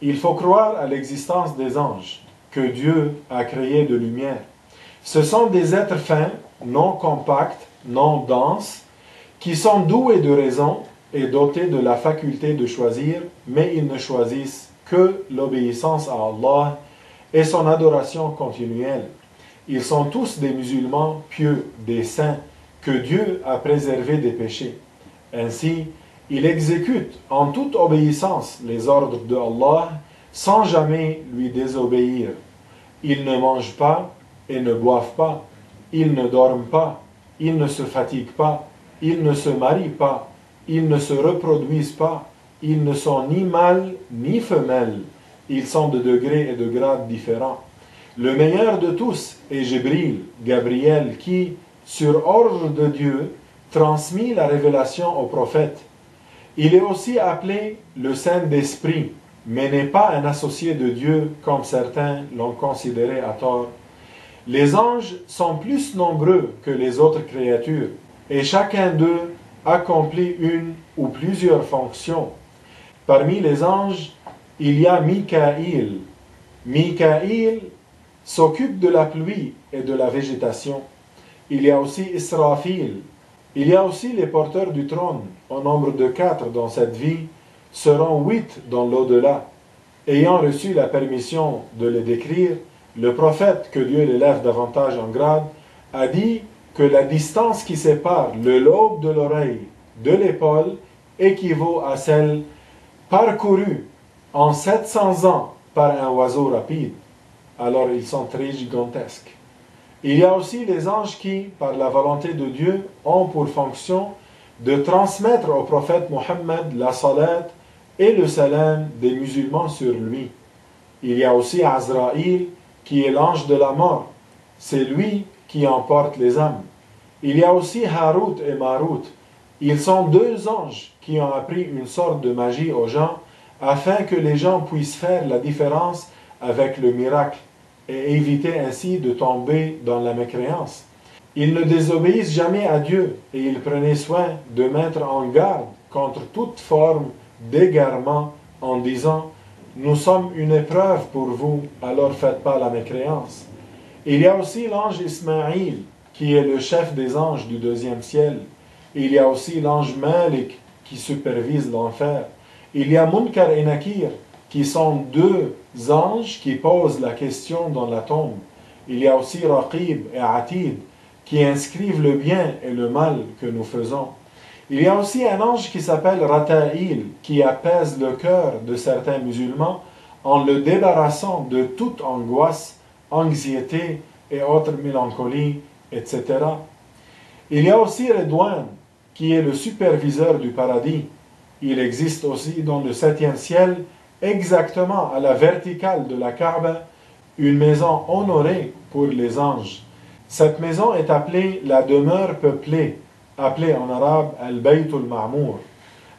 Il faut croire à l'existence des anges, que Dieu a créés de lumière. Ce sont des êtres fins, non compacts, non denses, qui sont doués de raison et dotés de la faculté de choisir, mais ils ne choisissent que l'obéissance à Allah et son adoration continuelle. Ils sont tous des musulmans pieux, des saints, que Dieu a préservés des péchés. Ainsi, ils exécutent en toute obéissance les ordres de Allah sans jamais lui désobéir. Ils ne mangent pas et ne boivent pas. Ils ne dorment pas. Ils ne se fatiguent pas. Ils ne se marient pas. Ils ne se reproduisent pas. Ils ne sont ni mâles ni femelles. Ils sont de degrés et de grades différents. Le meilleur de tous est Jibril, Gabriel, qui, sur ordre de Dieu, transmit la révélation au prophète. Il est aussi appelé le Saint-Esprit, mais n'est pas un associé de Dieu comme certains l'ont considéré à tort. Les anges sont plus nombreux que les autres créatures, et chacun d'eux accomplit une ou plusieurs fonctions. Parmi les anges, il y a Mikaïl. Mikaïl s'occupe de la pluie et de la végétation. Il y a aussi Israfil. Il y a aussi les porteurs du trône, au nombre de 4 dans cette vie, seront 8 dans l'au-delà. Ayant reçu la permission de les décrire, le prophète, que Dieu l'élève davantage en grade, a dit que la distance qui sépare le lobe de l'oreille de l'épaule équivaut à celle parcourue en 700 ans par un oiseau rapide. Alors ils sont très gigantesques. Il y a aussi les anges qui, par la volonté de Dieu, ont pour fonction de transmettre au prophète Mohammed la salat et le salam des musulmans sur lui. Il y a aussi Azraïl, qui est l'ange de la mort. C'est lui qui emporte les âmes. Il y a aussi Harut et Marut. Ils sont 2 anges qui ont appris une sorte de magie aux gens afin que les gens puissent faire la différence avec le miracle et éviter ainsi de tomber dans la mécréance. Ils ne désobéissent jamais à Dieu et ils prenaient soin de mettre en garde contre toute forme d'égarement en disant « Nous sommes une épreuve pour vous, alors faites pas la mécréance ». Il y a aussi l'ange Ismaïl, qui est le chef des anges du 2e ciel. Il y a aussi l'ange Malik, qui supervise l'enfer. Il y a Munkar et Nakir, qui sont 2 anges qui posent la question dans la tombe. Il y a aussi Raqib et Atid, qui inscrivent le bien et le mal que nous faisons. Il y a aussi un ange qui s'appelle Rata'il, qui apaise le cœur de certains musulmans en le débarrassant de toute angoisse, anxiété et autres mélancolies, etc. Il y a aussi Redouane, qui est le superviseur du paradis. Il existe aussi dans le 7e ciel, exactement à la verticale de la Kaaba, une maison honorée pour les anges. Cette maison est appelée la demeure peuplée, appelée en arabe Al-Baytul Ma'mour.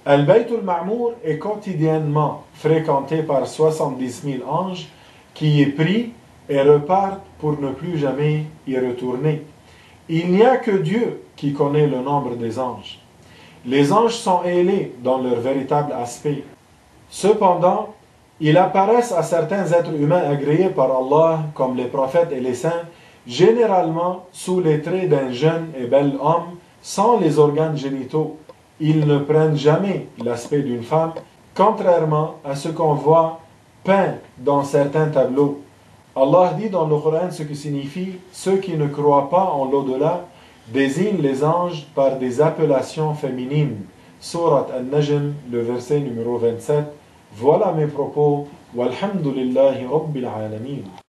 Al-Baytul Ma'mour est quotidiennement fréquenté par 70 000 anges qui y prient et repartent pour ne plus jamais y retourner. Il n'y a que Dieu qui connaît le nombre des anges. Les anges sont ailés dans leur véritable aspect. Cependant, ils apparaissent à certains êtres humains agréés par Allah, comme les prophètes et les saints, généralement sous les traits d'un jeune et bel homme, sans les organes génitaux. Ils ne prennent jamais l'aspect d'une femme, contrairement à ce qu'on voit peint dans certains tableaux. Allah dit dans le Coran ce qui signifie « Ceux qui ne croient pas en l'au-delà désignent les anges par des appellations féminines ». Surat An-Najm, le verset numéro 27. Voilà mes propos. Walhamdulillahi Rabbil Alamin.